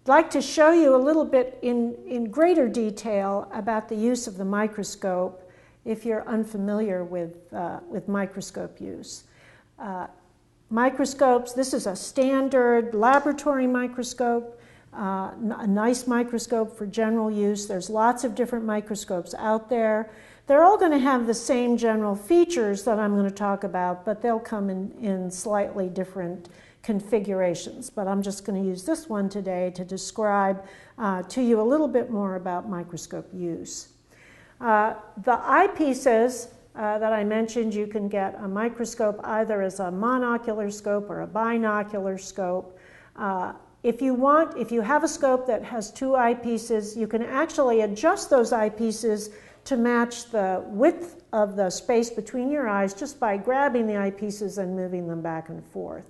like to show you a little bit in greater detail about the use of the microscope if you're unfamiliar with microscope use. Microscopes, this is a standard laboratory microscope, a nice microscope for general use. There's lots of different microscopes out there. They're all going to have the same general features that I'm going to talk about, but they'll come in slightly different configurations. But I'm just going to use this one today to describe to you a little bit more about microscope use. The eyepieces that I mentioned, you can get a microscope either as a monocular scope or a binocular scope. If you have a scope that has two eyepieces, you can actually adjust those eyepieces to match the width of the space between your eyes just by grabbing the eyepieces and moving them back and forth.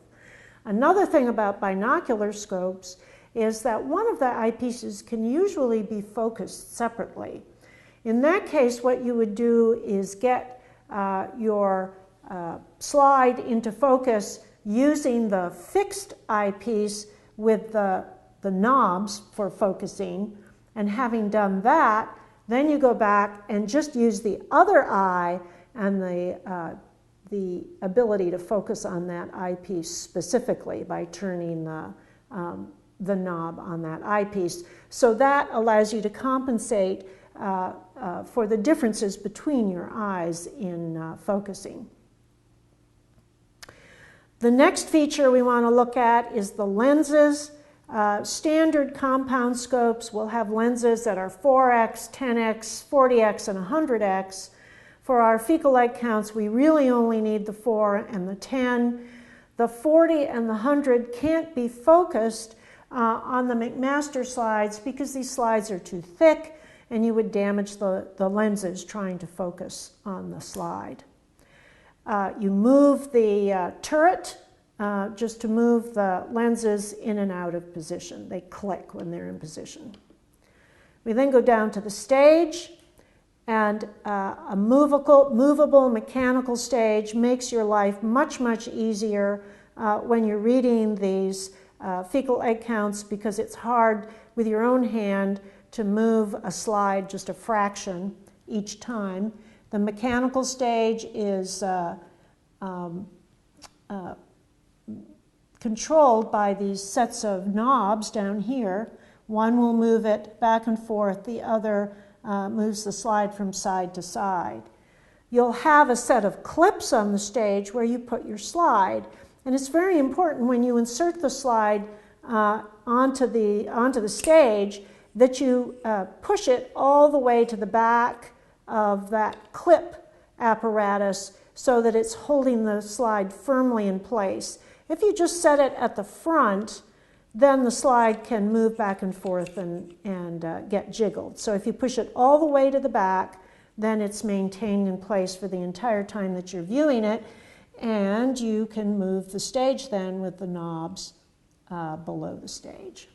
Another thing about binocular scopes is that one of the eyepieces can usually be focused separately. In that case, what you would do is get your slide into focus using the fixed eyepiece with the knobs for focusing, and having done that, then you go back and just use the other eye and the ability to focus on that eyepiece specifically by turning the knob on that eyepiece. So that allows you to compensate for the differences between your eyes in focusing. The next feature we want to look at is the lenses. Standard compound scopes will have lenses that are 4x, 10x, 40x, and 100x. For our fecal light counts, we really only need the 4 and the 10. The 40 and the 100 can't be focused on the McMaster slides because these slides are too thick and you would damage the lenses trying to focus on the slide. You move the turret just to move the lenses in and out of position. They click when they're in position. We then go down to the stage, and a movable mechanical stage makes your life much, much easier when you're reading these fecal egg counts, because it's hard with your own hand to move a slide just a fraction each time. The mechanical stage is controlled by these sets of knobs down here. One will move it back and forth, the other moves the slide from side to side. You'll have a set of clips on the stage where you put your slide, and it's very important when you insert the slide onto the stage that you push it all the way to the back of that clip apparatus so that it's holding the slide firmly in place. If you just set it at the front, then the slide can move back and forth and get jiggled. So if you push it all the way to the back, then it's maintained in place for the entire time that you're viewing it, and you can move the stage then with the knobs below the stage.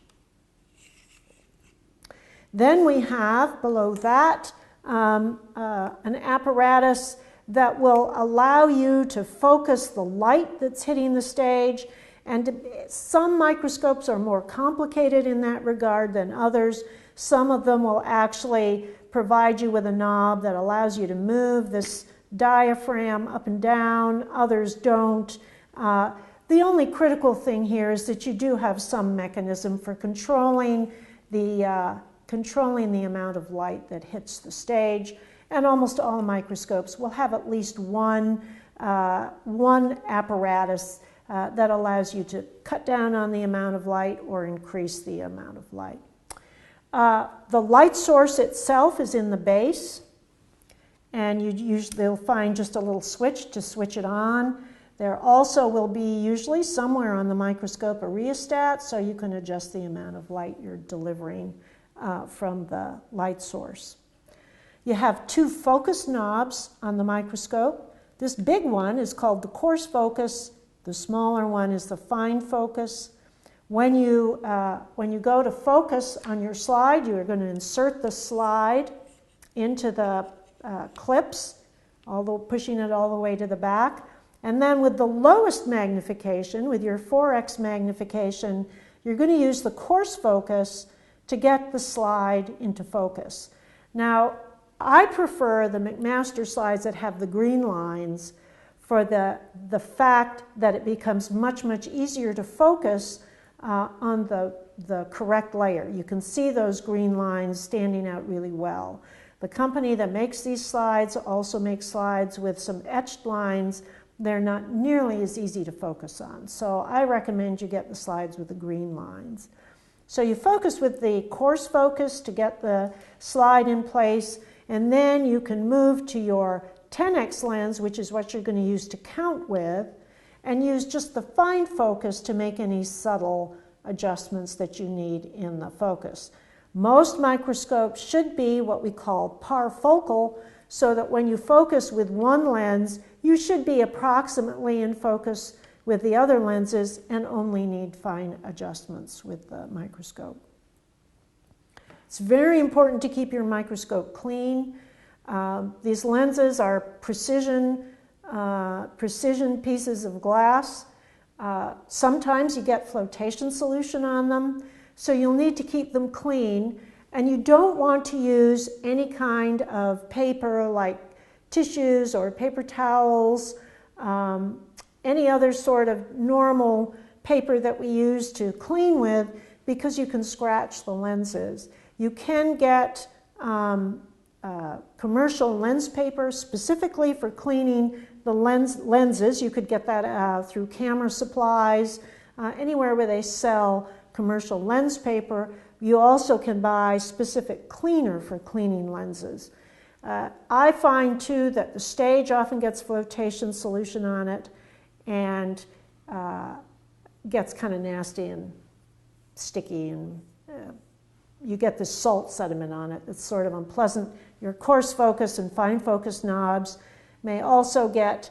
Then we have below that an apparatus that will allow you to focus the light that's hitting the stage. And some microscopes are more complicated in that regard than others. Some of them will actually provide you with a knob that allows you to move this diaphragm up and down. Others don't. The only critical thing here is that you do have some mechanism for controlling the amount of light that hits the stage. And almost all microscopes will have at least one apparatus that allows you to cut down on the amount of light or increase the amount of light. The light source itself is in the base, and they'll find just a little switch to switch it on. There also will be usually somewhere on the microscope a rheostat, so you can adjust the amount of light you're delivering from the light source. You have two focus knobs on the microscope. This big one is called the coarse focus. The smaller one is the fine focus. When you go to focus on your slide, you are going to insert the slide into the clips, pushing it all the way to the back. And then with the lowest magnification, with your 4x magnification, You're going to use the coarse focus to get the slide into focus. Now, I prefer the McMaster slides that have the green lines for the fact that it becomes much, much easier to focus on the correct layer. You can see those green lines standing out really well. The company that makes these slides also makes slides with some etched lines. They're not nearly as easy to focus on. So I recommend you get the slides with the green lines. So you focus with the coarse focus to get the slide in place, and then you can move to your 10x lens, which is what you're going to use to count with, and use just the fine focus to make any subtle adjustments that you need in the focus. Most microscopes should be what we call parfocal, so that when you focus with one lens, you should be approximately in focus with the other lenses and only need fine adjustments with the microscope. It's very important to keep your microscope clean. These lenses are precision pieces of glass. Sometimes you get flotation solution on them, so you'll need to keep them clean, and you don't want to use any kind of paper like tissues or paper towels, any other sort of normal paper that we use to clean with, because you can scratch the lenses. You can get commercial lens paper specifically for cleaning the lenses. You could get that through Camera Supplies, anywhere where they sell commercial lens paper. You also can buy specific cleaner for cleaning lenses. I find too that the stage often gets flotation solution on it and gets kind of nasty and sticky, and you get this salt sediment on it. It's sort of unpleasant. Your coarse focus and fine focus knobs may also get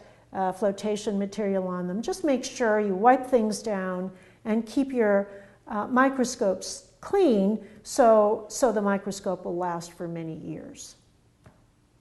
flotation material on them. Just make sure you wipe things down and keep your microscopes clean so the microscope will last for many years.